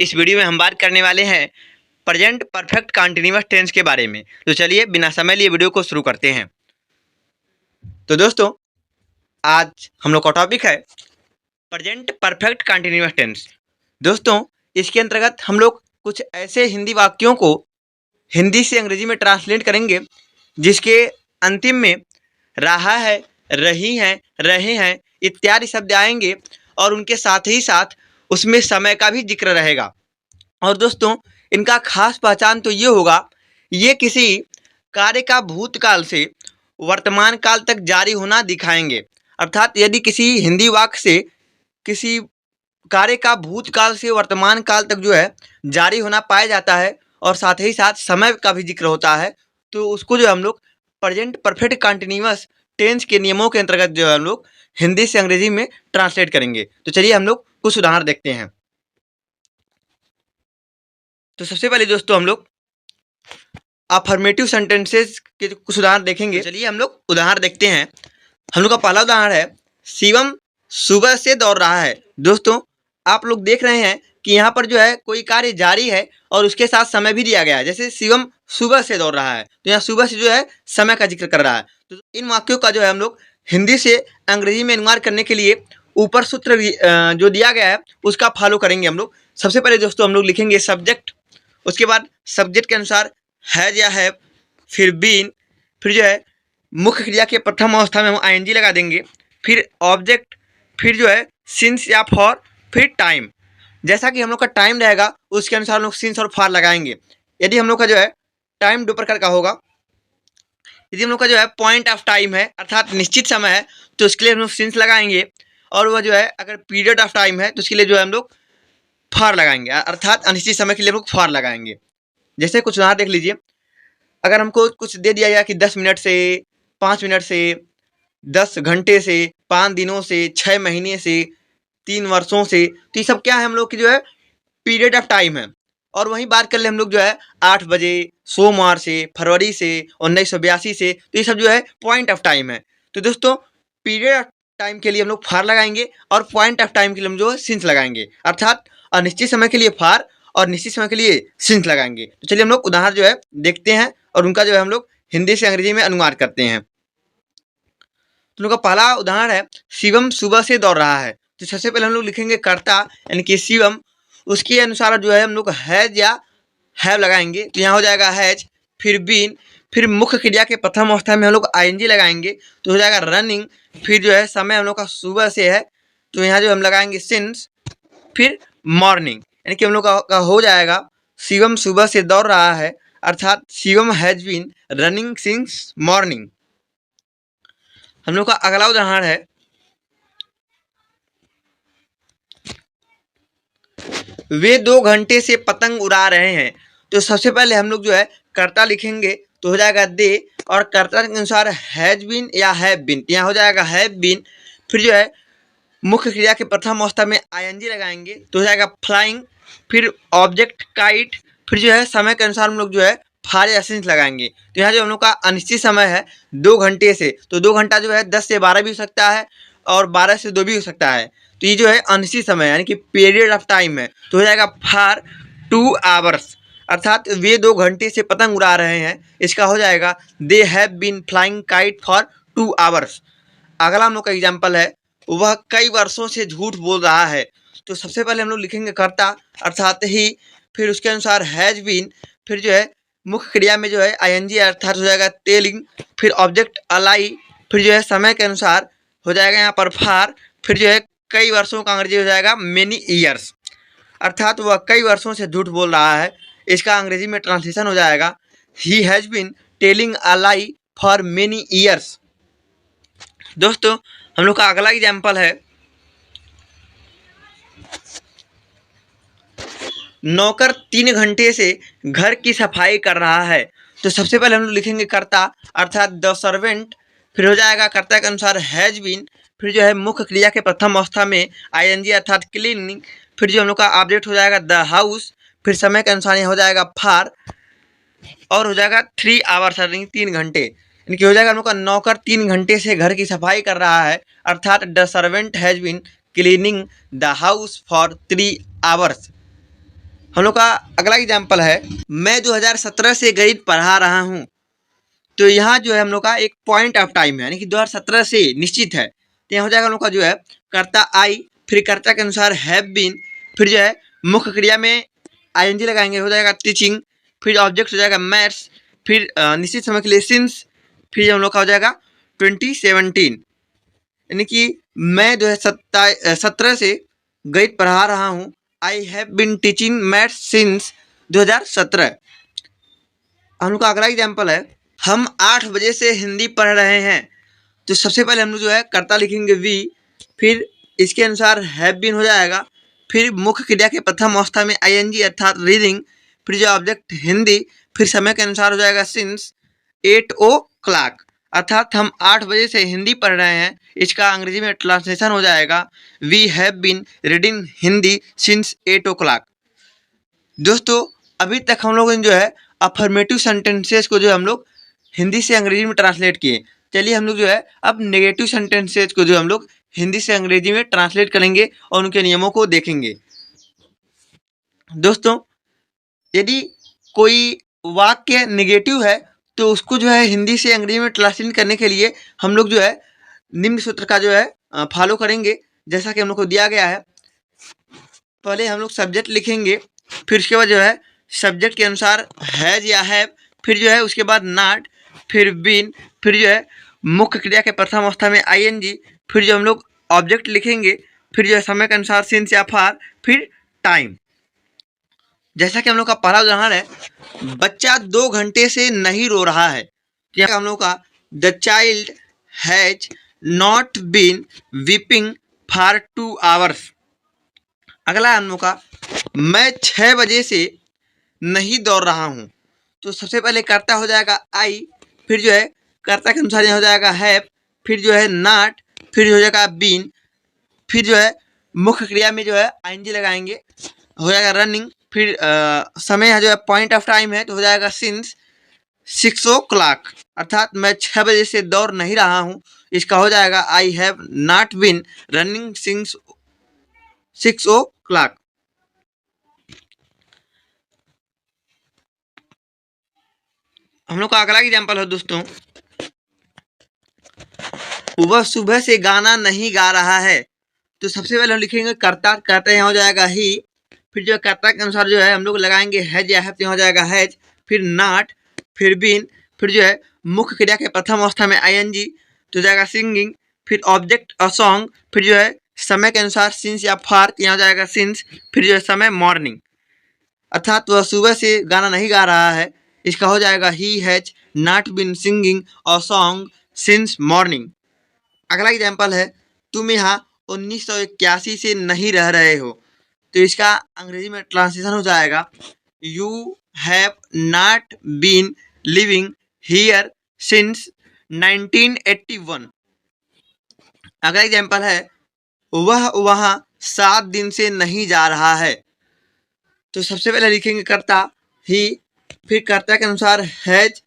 इस वीडियो में हम बात करने वाले हैं प्रेजेंट परफेक्ट कंटिन्यूअस टेंस के बारे में। तो चलिए बिना समय लिए वीडियो को शुरू करते हैं। तो दोस्तों, आज हम लोग का टॉपिक है प्रेजेंट परफेक्ट कंटिन्यूअस टेंस। दोस्तों, इसके अंतर्गत हम लोग कुछ ऐसे हिंदी वाक्यों को हिंदी से अंग्रेजी में ट्रांसलेट करेंगे जिसके अंतिम में रहा है, रही हैं, रहे हैं इत्यादि शब्द आएंगे और उनके साथ ही साथ उसमें समय का भी जिक्र रहेगा। और दोस्तों, इनका खास पहचान तो ये होगा, ये किसी कार्य का भूतकाल से वर्तमान काल तक जारी होना दिखाएंगे। अर्थात यदि किसी हिंदी वाक्य से किसी कार्य का भूतकाल से वर्तमान काल तक जो है जारी होना पाया जाता है और साथ ही साथ समय का भी जिक्र होता है, तो उसको जो हम लोग प्रेजेंट परफेक्ट कंटिन्यूअस टेंस के नियमों के अंतर्गत जो है हम लोग हिंदी से अंग्रेजी में ट्रांसलेट करेंगे। तो चलिए हम लोग कुछ उदाहरण देखते हैं। तो सबसे पहले दोस्तों हम लोग अफर्मेटिव सेंटेंसेस के कुछ उदाहरण देखेंगे। तो चलिए हम लोग उदाहरण देखते हैं। हम लोग का पहला उदाहरण है, शिवम सुबह से दौड़ रहा है। दोस्तों, आप लोग देख रहे हैं कि यहाँ पर जो है कोई कार्य जारी है और उसके साथ समय भी दिया गया है। जैसे शिवम सुबह से दौड़ रहा है, तो यहाँ सुबह से जो है समय का जिक्र कर रहा है। तो इन वाक्यों का जो है हम लोग हिंदी से अंग्रेजी में अनुवाद करने के लिए ऊपर सूत्र जो दिया गया है उसका फॉलो करेंगे हम लोग। सबसे पहले दोस्तों हम लोग लिखेंगे सब्जेक्ट, उसके बाद सब्जेक्ट के अनुसार हैज या हैव, फिर बीन, फिर जो है मुख्य क्रिया के प्रथम अवस्था में हम आईएनजी लगा देंगे, फिर ऑब्जेक्ट, फिर जो है सिंस या फॉर, फिर टाइम। जैसा कि हम लोग का टाइम रहेगा उसके अनुसार हम लोग सिंस और फॉर लगाएंगे। यदि हम लोग का जो है टाइम दो प्रकार का होगा। यदि हम लोग का जो है पॉइंट ऑफ टाइम है अर्थात निश्चित समय है तो उसके लिए हम लोग सिंस लगाएंगे, और वह जो है अगर पीरियड ऑफ टाइम है तो उसके लिए जो है हम लोग फॉर लगाएंगे अर्थात अनिश्चित समय के लिए हम लोग फॉर लगाएंगे। जैसे कुछ उदाहरण देख लीजिए। अगर हमको कुछ दे दिया गया कि 10 मिनट से, 5 मिनट से, 10 घंटे से, 5 दिनों से, 6 महीने से, 3 वर्षों से, तो ये सब क्या है हम लोग की जो है पीरियड ऑफ टाइम है। और वहीं बात कर ले हम लोग जो है 8 बजे, सोमवार से, फरवरी से, 1982 से, तो ये सब जो है पॉइंट ऑफ टाइम है। तो दोस्तों, पीरियड ऑफ टाइम के लिए हम लोग फार लगाएंगे और पॉइंट ऑफ टाइम के लिए हम जो है सिंस लगाएंगे, अर्थात अनिश्चित समय के लिए फार और निश्चित समय के लिए सिंस लगाएंगे। तो चलिए हम लोग उदाहरण जो है देखते हैं और उनका जो है हम लोग हिंदी से अंग्रेजी में अनुवाद करते हैं। तो उनका पहला उदाहरण है, शिवम सुबह से दौड़ रहा है। तो सबसे पहले हम लोग लिखेंगे कर्ता यानी कि शिवम, उसके अनुसार जो है हम लोग हैज या हैव लगाएंगे। तो यहाँ हो जाएगा हैज, फिर बीन, फिर मुख्य क्रिया के प्रथम अवस्था में हम लोग आईएनजी लगाएंगे तो हो जाएगा रनिंग, फिर जो है समय हम लोग का सुबह से है तो यहाँ जो हम लगाएंगे सिंस, फिर मॉर्निंग यानी कि हम लोग का हो जाएगा शिवम सुबह से दौड़ रहा है अर्थात Shivam has been running since morning. हम लोग का अगला उदाहरण है, वे 2 घंटे से पतंग उड़ा रहे हैं। तो सबसे पहले हम लोग जो है कर्ता लिखेंगे तो हो जाएगा दे, और कर्ता के अनुसार हैज बीन या हैव बीन, यहाँ हो जाएगा हैव बीन, फिर जो है मुख्य क्रिया के प्रथम अवस्था में आईएनजी लगाएंगे तो हो जाएगा फ्लाइंग, फिर ऑब्जेक्ट काइट, फिर जो है समय के अनुसार हम लोग जो है फार या सिंस लगाएंगे। तो यहाँ जो हम लोग का अनिश्चित समय है 2 घंटे से, तो 2 घंटा जो है 10 से 12 भी हो सकता है और 12 से 2 भी हो सकता है। तो ये जो है अनिश्चित समय यानी कि पीरियड ऑफ टाइम है तो हो जाएगा फार 2 आवर्स, अर्थात वे 2 घंटे से पतंग उड़ा रहे हैं। इसका हो जाएगा they have been flying kite for 2 hours. अगला हम लोग का एग्जाम्पल है, वह कई वर्षों से झूठ बोल रहा है। तो सबसे पहले हम लोग लिखेंगे कर्ता अर्थात ही, फिर उसके अनुसार हैज बीन, फिर जो है मुख्य क्रिया में जो है आईएनजी अर्थात हो जाएगा टेलिंग, फिर ऑब्जेक्ट अलाई, फिर जो है समय के अनुसार हो जाएगा यहाँ पर फार, फिर जो है कई वर्षों का अंग्रेजी हो जाएगा मेनी ईयर्स, अर्थात वह कई वर्षों से झूठ बोल रहा है। इसका अंग्रेजी में ट्रांसलेशन हो जाएगा he has been telling a lie for many years. दोस्तों, हम लोग का अगला एग्जाम्पल है, नौकर 3 घंटे से घर की सफाई कर रहा है। तो सबसे पहले हम लोग लिखेंगे कर्ता अर्थात द सर्वेंट, फिर हो जाएगा कर्ता के अनुसार हैज बीन, फिर जो है मुख्य क्रिया के प्रथम अवस्था में आईएनजी अर्थात क्लीनिंग, फिर जो हम लोग का ऑब्जेक्ट हो जाएगा द हाउस, फिर समय के अनुसार हो जाएगा फार और हो जाएगा 3 आवर्स यानी 3 घंटे, यानी कि हो जाएगा हम लोग का नौकर 3 घंटे से घर की सफाई कर रहा है अर्थात the servant has been cleaning the house for 3 hours. हम लोग का अगला एग्जाम्पल है, मैं 2017 से गणित पढ़ा रहा हूँ। तो यहाँ जो है हम लोग का एक पॉइंट ऑफ टाइम है, यानी कि 2017 से निश्चित है। तो यहाँ हो जाएगा हम लोग का जो है कर्ता आई, फिर कर्ता के अनुसार हैव बीन, फिर जो है मुख्य क्रिया में आईएनजी लगाएंगे, हो जाएगा टीचिंग, फिर ऑब्जेक्ट हो जाएगा मैथ्स, फिर निश्चित समय के लिए सिंस, फिर हम लोग का हो जाएगा 2017, यानी कि मैं 2017 से गणित पढ़ा रहा हूँ। I have been teaching maths since 2017। हम लोग का अगला एग्जाम्पल है, हम 8 बजे से हिंदी पढ़ रहे हैं। तो सबसे पहले हम लोग जो है कर्ता लिखेंगे वी, फिर इसके अनुसार हैव बीन हो जाएगा, फिर मुख्य क्रिया के प्रथम अवस्था में आईएनजी अर्थात रीडिंग, फिर जो ऑब्जेक्ट हिंदी, फिर समय के अनुसार हो जाएगा सिंस 8 o'clock, अर्थात हम 8 बजे से हिंदी पढ़ रहे हैं। इसका अंग्रेजी में ट्रांसलेशन हो जाएगा we have been reading Hindi since 8 o'clock। दोस्तों अभी तक हम लोगों ने जो है अफर्मेटिव सेंटेंसेस को जो हम लोग हिंदी से अंग्रेजी में ट्रांसलेट किए। चलिए हम लोग जो है अब नेगेटिव सेंटेंसेस को जो हम लोग हिंदी से अंग्रेजी में ट्रांसलेट करेंगे और उनके नियमों को देखेंगे। दोस्तों यदि कोई वाक्य नेगेटिव है तो उसको जो है हिंदी से अंग्रेजी में ट्रांसलेट करने के लिए हम लोग जो है निम्न सूत्र का जो है फॉलो करेंगे, जैसा कि हम लोग को दिया गया है। पहले हम लोग सब्जेक्ट लिखेंगे, फिर उसके बाद जो है सब्जेक्ट के अनुसार हैज या हैव, फिर जो है उसके बाद नॉट, फिर बीन, फिर जो है मुख्य क्रिया के प्रथम अवस्था में आईएनजी, फिर जो हम लोग ऑब्जेक्ट लिखेंगे, फिर जो है समय के अनुसार सिंस या फार, फिर टाइम। जैसा कि हम लोग का पहला उदाहरण है, बच्चा 2 घंटे से नहीं रो रहा है। यहाँ हम लोग का the child has not been weeping for 2 hours। अगला हम लोग का, मैं 6 बजे से नहीं दौड़ रहा हूँ। तो सबसे पहले कर्ता हो जाएगा आई, फिर जो है कर्ता के अनुसार हो जाएगा हैव, फिर जो है नॉट, फिर हो जाएगा बीन, फिर जो है मुख्य क्रिया में जो है आईएनजी लगाएंगे, हो जाएगा रनिंग, फिर समय जो है पॉइंट ऑफ टाइम है तो हो जाएगा सिंस 6 o'clock, अर्थात मैं 6 बजे से दौड़ नहीं रहा हूँ। इसका हो जाएगा I have not been running since 6 o'clock। हम लोग का अगला एग्जाम्पल है दोस्तों, वह सुबह से गाना नहीं गा रहा है। तो सबसे पहले हम लिखेंगे कर्ता, कर्ता यहाँ हो जाएगा ही, फिर जो कर्ता के अनुसार जो है हम लोग लगाएंगे हैज या हैव, यहाँ हो जाएगा हैज, फिर नॉट, फिर बीन, फिर जो है मुख्य क्रिया के प्रथम अवस्था में आईएनजी तो हो जाएगा सिंगिंग, फिर ऑब्जेक्ट अ सॉन्ग, फिर जो है समय के अनुसार सिंस या फार, यहाँ हो जाएगा सिंस, फिर जो है समय मॉर्निंग, अर्थात वह सुबह से गाना नहीं गा रहा है। इसका हो जाएगा he has not been singing a song since morning. अगला एग्जाम्पल है, तुम यहाँ 1981 से नहीं रह रहे हो। तो इसका अंग्रेजी में ट्रांसलेशन हो जाएगा you have not been living here since 1981। अगला एग्जाम्पल है, वह वहाँ 7 दिन से नहीं जा रहा है। तो सबसे पहले लिखेंगे कर्ता ही, फिर कर्ता के अनुसार हैज,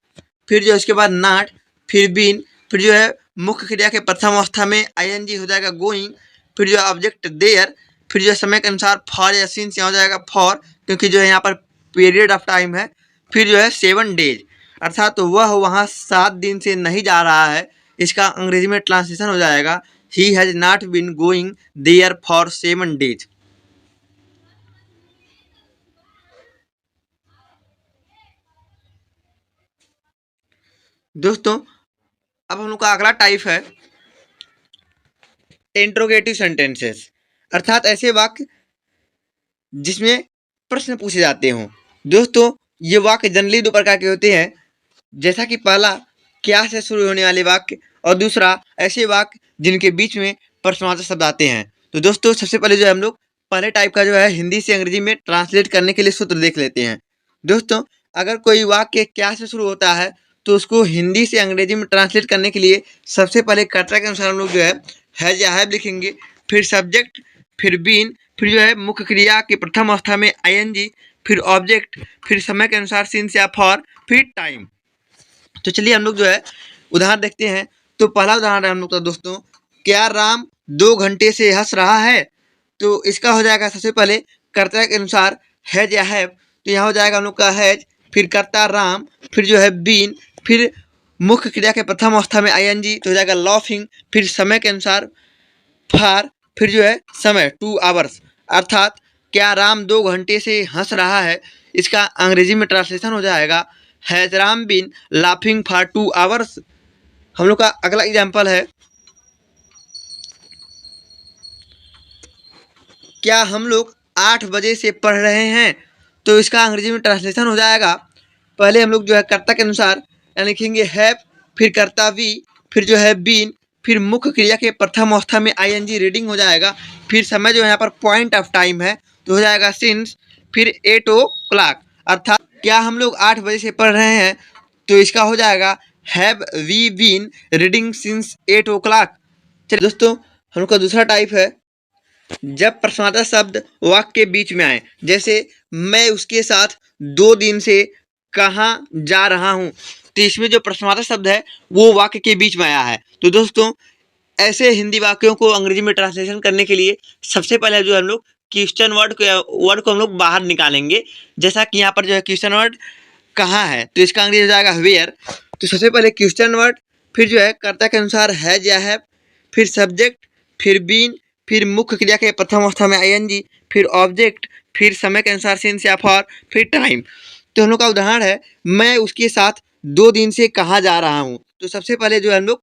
फिर जो इसके बाद नॉट, फिर बीन, फिर जो है मुख्य क्रिया के प्रथम अवस्था में आईएनजी हो जाएगा गोइंग, फिर जो है ऑब्जेक्ट देयर, फिर जो है समय के अनुसार फॉर या सिंस यहाँ हो जाएगा फॉर, क्योंकि जो है यहाँ पर पीरियड ऑफ टाइम है, फिर जो है 7 days, अर्थात तो वह वहाँ 7 दिन से नहीं जा रहा है। इसका अंग्रेजी में ट्रांसलेशन हो जाएगा he has not been going there for 7 days। दोस्तों अब हम लोग का अगला टाइप है इंट्रोगेटिव सेंटेंसेस, अर्थात ऐसे वाक्य जिसमें प्रश्न पूछे जाते हों। दोस्तों ये वाक्य जनरली 2 प्रकार के होते हैं, जैसा कि पहला क्या से शुरू होने वाले वाक्य और दूसरा ऐसे वाक्य जिनके बीच में प्रश्नवाचक शब्द आते हैं। तो दोस्तों सबसे पहले जो है हम लोग पहले टाइप का जो है हिंदी से अंग्रेजी में ट्रांसलेट करने के लिए सूत्र देख लेते हैं। दोस्तों अगर कोई वाक्य क्या से शुरू होता है तो उसको हिंदी से अंग्रेजी में ट्रांसलेट करने के लिए सबसे पहले कर्ता के अनुसार हम लोग जो है हैज या हैव लिखेंगे, फिर सब्जेक्ट, फिर बीन, फिर जो है मुख्य क्रिया की प्रथम अवस्था में आईएनजी, फिर ऑब्जेक्ट, फिर समय के अनुसार सिंस या फॉर, फिर टाइम। तो चलिए हम लोग जो है उदाहरण देखते हैं। तो पहला उदाहरण है हम लोग का दोस्तों, क्या राम 2 घंटे से हंस रहा है। तो इसका हो जाएगा सबसे पहले कर्ता के अनुसार हैज या हैव, तो यहाँ हो जाएगा हम लोग का हैज, फिर कर्ता राम, फिर जो है बीन, फिर मुख्य क्रिया के प्रथम अवस्था में आईएनजी, तो हो जाएगा लाफिंग, फिर समय के अनुसार फार, फिर जो है समय 2 आवर्स, अर्थात क्या राम 2 घंटे से हंस रहा है, इसका अंग्रेजी में ट्रांसलेशन हो जाएगा has Ram been laughing for 2 hours. हम लोग का अगला एग्जाम्पल है, क्या हम लोग 8 बजे से पढ़ रहे हैं, तो इसका अंग्रेजी में ट्रांसलेशन हो जाएगा, पहले हम लोग जो है कर्ता के अनुसार लिखेंगे हैव, फिर कर्ता वी, फिर जो है बीन, फिर मुख्य क्रिया के प्रथम अवस्था में आईएनजी रीडिंग हो जाएगा, फिर समय जो यहाँ पर पॉइंट ऑफ टाइम है तो हो जाएगा सिंस, फिर 8 o'clock, अर्थात क्या हम लोग 8 बजे से पढ़ रहे हैं, तो इसका हो जाएगा have we been reading since 8 o'clock। चलिए दोस्तों, हम लोग का दूसरा टाइप है, जब प्रश्नार्थक शब्द वाक्य के बीच में आए, जैसे मैं उसके साथ 2 दिन से कहाँ जा रहा हूँ, तो इसमें जो प्रश्नार्थक शब्द है वो वाक्य के बीच में आया है। तो दोस्तों, ऐसे हिंदी वाक्यों को अंग्रेजी में ट्रांसलेशन करने के लिए सबसे पहले जो हम लोग क्वेश्चन वर्ड को हम लोग बाहर निकालेंगे। जैसा कि यहाँ पर जो है क्वेश्चन वर्ड कहाँ है, तो इसका अंग्रेजी हो जाएगा वेयर। तो सबसे पहले क्वेश्चन वर्ड, फिर जो है कर्ता के अनुसार हैज या हैव, फिर सब्जेक्ट, फिर बीन, फिर मुख्य क्रिया के प्रथम अवस्था में आईएनजी, फिर ऑब्जेक्ट, फिर समय के अनुसार सिंस या फॉर, फिर टाइम। तो हम लोग का उदाहरण है, मैं उसके साथ 2 दिन से कहाँ जा रहा हूँ, तो सबसे पहले जो है हम लोग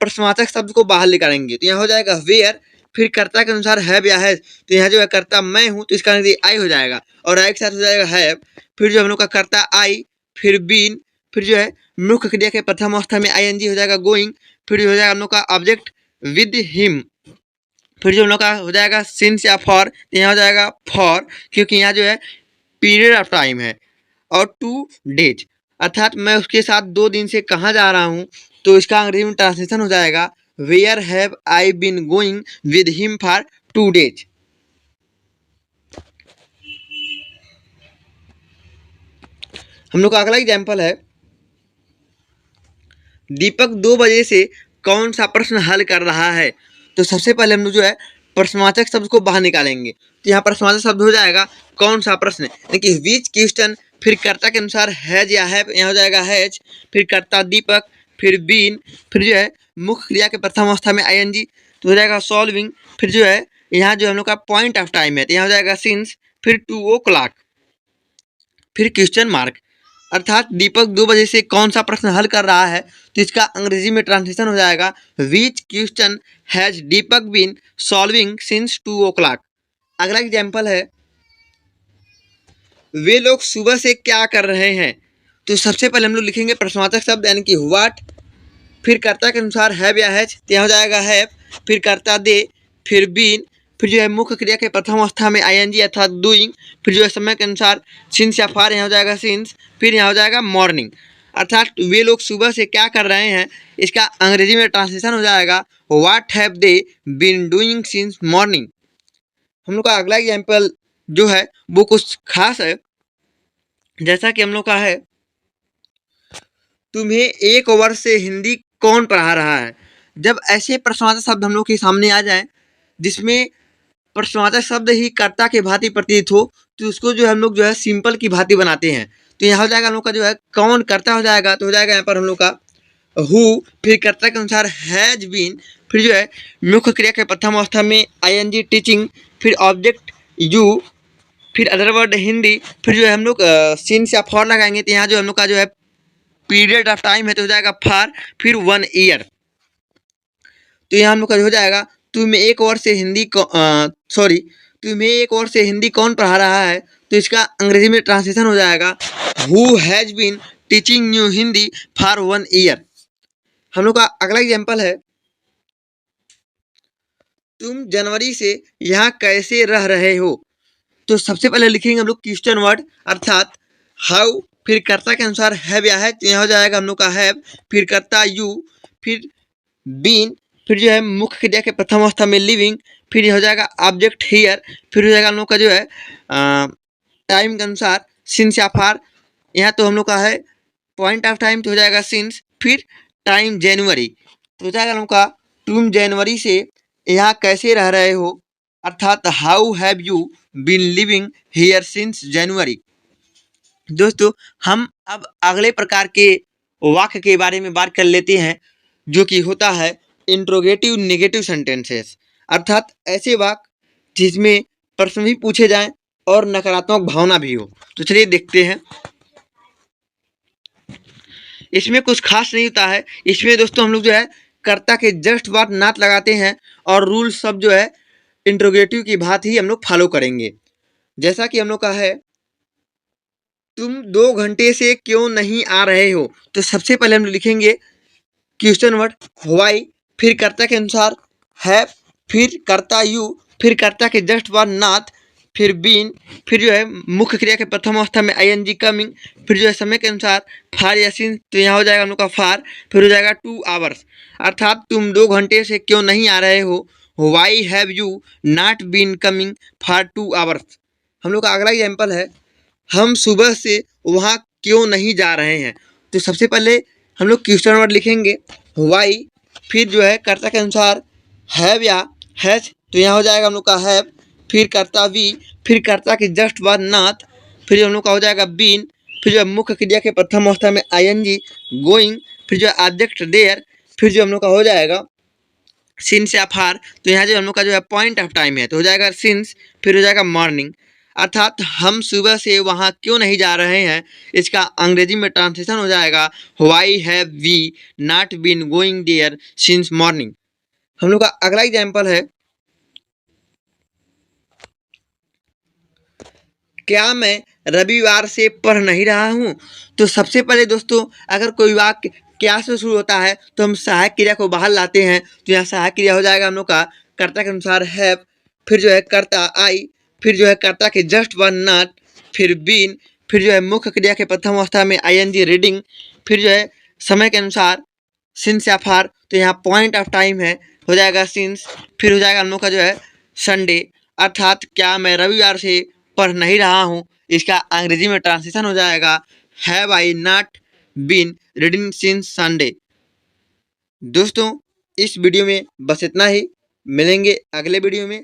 प्रश्नवाचक शब्द को बाहर निकालेंगे, तो यहाँ हो जाएगा वेयर, फिर कर्ता के अनुसार हैव या हैज, तो यहाँ जो है कर्ता मैं हूँ, तो इसका आई हो जाएगा, और आई के साथ हो जाएगा हैव, फिर जो हम लोग का कर्ता आई, फिर बीन, फिर जो है मुख्य क्रिया के प्रथम अवस्था में आईएनजी हो जाएगा गोइंग, फिर जो हो जाएगा हम लोग का ऑब्जेक्ट विद हिम, फिर जो हम लोग का हो जाएगा सिंस या फॉर, तो यहाँ हो जाएगा फॉर, क्योंकि यहाँ जो है पीरियड ऑफ टाइम है, और 2 days, अर्थात मैं उसके साथ 2 दिन से कहाँ जा रहा हूँ, तो इसका अंग्रेजी में ट्रांसलेशन हो जाएगा where have I been going with him for 2 days। हम लोग का अगला एग्जाम्पल है, दीपक 2 बजे से कौन सा प्रश्न हल कर रहा है, तो सबसे पहले हम लोग जो है प्रश्नवाचक शब्द को बाहर निकालेंगे, तो यहाँ प्रश्नवाचक शब्द हो जाएगा कौन सा प्रश्न, यानी कि विच क्वेश्चन, फिर कर्ता के अनुसार हैज या हैव, यहाँ हो जाएगा हैज, फिर कर्ता दीपक, फिर बीन, फिर जो है मुख्य क्रिया के प्रथम अवस्था में आईएनजी, तो हो जाएगा सॉल्विंग, फिर जो है यहाँ जो हम लोग का पॉइंट ऑफ टाइम है, तो यहाँ हो जाएगा सिंस, फिर 2 o'clock, फिर क्वेश्चन मार्क, अर्थात दीपक 2 बजे से कौन सा प्रश्न हल कर रहा है, तो इसका अंग्रेजी में ट्रांसलेशन हो जाएगा which question has Deepak been solving since 2 o'clock। अगला एग्जाम्पल है, वे लोग सुबह से क्या कर रहे हैं, तो सबसे पहले हम लोग लिखेंगे प्रश्नवाचक शब्द, यानी कि व्हाट, फिर कर्ता के अनुसार हैव या हैज, तो यहाँ हो जाएगा हैव, फिर कर्ता दे, फिर बीन, फिर जो है मुख्य क्रिया के प्रथम अवस्था में आईएनजी अर्थात डूइंग, फिर जो है समय के अनुसार सिंस या फार, यहाँ हो जाएगा सिंस, फिर यहाँ हो जाएगा मॉर्निंग, अर्थात वे लोग सुबह से क्या कर रहे हैं, इसका अंग्रेजी में ट्रांसलेशन हो जाएगा what have they been doing since morning. हम लोग का अगला एग्जाम्पल जो है वो कुछ खास है, जैसा कि हम लोग का है, तुम्हें 1 वर्ष से हिंदी कौन पढ़ा रहा है। जब ऐसे प्रश्नवाचक शब्द हम लोग के सामने आ जाए जिसमें प्रश्नवाचक शब्द ही कर्ता के भांति प्रतीत हो, तो उसको जो है हम लोग जो है सिंपल की भांति बनाते हैं, तो यहाँ हो जाएगा हम लोग का जो है कौन कर्ता हो जाएगा, तो हो जाएगा यहाँ पर हम लोग का हु, फिर कर्ता के अनुसार हैज बीन, फिर जो है मुख्य क्रिया के प्रथम अवस्था में आईएनजी टीचिंग, फिर ऑब्जेक्ट यू, फिर अदर वर्ड हिंदी, फिर जो है हम लोग सिंस या फॉर लगाएंगे, तो यहाँ जो हम लोग का जो है पीरियड ऑफ टाइम है, तो हो जाएगा फार, फिर 1 year, तो यहाँ हम लोग का हो जाएगा तुम्हें 1 वर्ष से हिंदी तुम्हें 1 वर्ष से हिंदी कौन पढ़ा रहा है, तो इसका अंग्रेजी में ट्रांसलेशन हो जाएगा who has been teaching you Hindi for 1 year। हम लोग का अगला एग्जाम्पल है, तुम जनवरी से यहाँ कैसे रह रहे हो, तो सबसे पहले लिखेंगे हम लोग क्वेश्चन वर्ड, अर्थात हाउ, फिर कर्ता के अनुसार हैव या है, तो यहाँ हो जाएगा हम लोग का हैव, फिर कर्ता यू, फिर बीन, फिर जो है मुख्य क्रिया के प्रथम अवस्था में लिविंग, फिर यह हो जाएगा ऑब्जेक्ट हियर, फिर हो जाएगा हम लोग का जो है टाइम के अनुसार सिंस या फार, यहाँ तो हम लोग का है पॉइंट ऑफ टाइम, तो हो जाएगा सिंस, फिर टाइम जनवरी, तो हो जाएगा हम लोग का तुम जनवरी से यहाँ कैसे रह रहे हो, अर्थात how have you been living here since January. दोस्तों हम अब अगले प्रकार के वाक्य के बारे में बात कर लेते हैं, जो कि होता है इंट्रोगेटिव नेगेटिव सेंटेंसेस, अर्थात ऐसे वाक्य जिसमें प्रश्न भी पूछे जाएं और नकारात्मक भावना भी हो। तो चलिए देखते हैं। इसमें कुछ खास नहीं होता है। इसमें दोस्तों हम लोग जो है कर्ता के जस्ट बाद नाट लगाते हैं और रूल सब जो है इंट्रोगेटिव की बात ही हम लोग फॉलो करेंगे। जैसा कि हम लोग का है, तुम 2 घंटे से क्यों नहीं आ रहे हो, तो सबसे पहले हम लिखेंगे क्वेश्चन वर्ड व्हाई, फिर कर्ता के अनुसार है, फिर कर्ता यू, फिर कर्ता के जस्ट बाद नॉट, फिर बीन, फिर जो है मुख्य क्रिया के प्रथम अवस्था में आईएनजी कमिंग, फिर जो है समय के अनुसार फार या सिंस, तो यहाँ हो जाएगा हम लोग का फार, फिर हो जाएगा 2 आवर्स, अर्थात तुम 2 घंटे से क्यों नहीं आ रहे हो, why have you not been coming for 2 hours. हम लोग का अगला एग्जाम्पल है, हम सुबह से वहाँ क्यों नहीं जा रहे हैं। तो सबसे पहले हम लोग क्वेश्चन वर्ड लिखेंगे वाई, फिर जो है कर्ता के अनुसार हैव या हैज, तो यहाँ हो जाएगा हम लोग का हैव, फिर कर्ता वी, फिर कर्ता के जस्ट बाद नॉट, फिर हम लोग का हो जाएगा बीन, फिर जो है मुख्य क्रिया के प्रथम अवस्था में आईएनजी गोइंग, फिर जो है ऑब्जेक्ट देयर, फिर जो हम लोग का हो जाएगा सिंस या फार, तो यहाँ जो हम लोग का जो है पॉइंट ऑफ टाइम है, तो हो जाएगा सिंस, फिर हो जाएगा मॉर्निंग, अर्थात हम सुबह से वहाँ क्यों नहीं जा रहे हैं। इसका अंग्रेजी में ट्रांसलेशन हो जाएगा why have we not been going there since morning. हम लोग का अगला एग्जाम्पल है, क्या मैं रविवार से पढ़ नहीं रहा हूँ। तो सबसे पहले दोस्तों अगर कोई वाक्य क्या से शुरू होता है तो हम सहायक क्रिया को बाहर लाते हैं, तो यहाँ सहायक क्रिया हो जाएगा हम लोग का कर्ता के अनुसार हैव, फिर जो है कर्ता आई, फिर जो है कर्ता के जस्ट वन नॉट, फिर बीन, फिर जो है मुख्य क्रिया के प्रथम अवस्था में आईएनजी रीडिंग, फिर जो है समय के अनुसार सिंस या फार, तो यहाँ पॉइंट ऑफ टाइम है, हो जाएगा सिंस, फिर हो जाएगा हम लोग का जो है संडे, अर्थात क्या मैं रविवार से पढ़ नहीं रहा हूँ। इसका अंग्रेजी में ट्रांसलेशन हो जाएगा have I not been reading since Sunday. दोस्तों इस वीडियो में बस इतना ही, मिलेंगे अगले वीडियो में।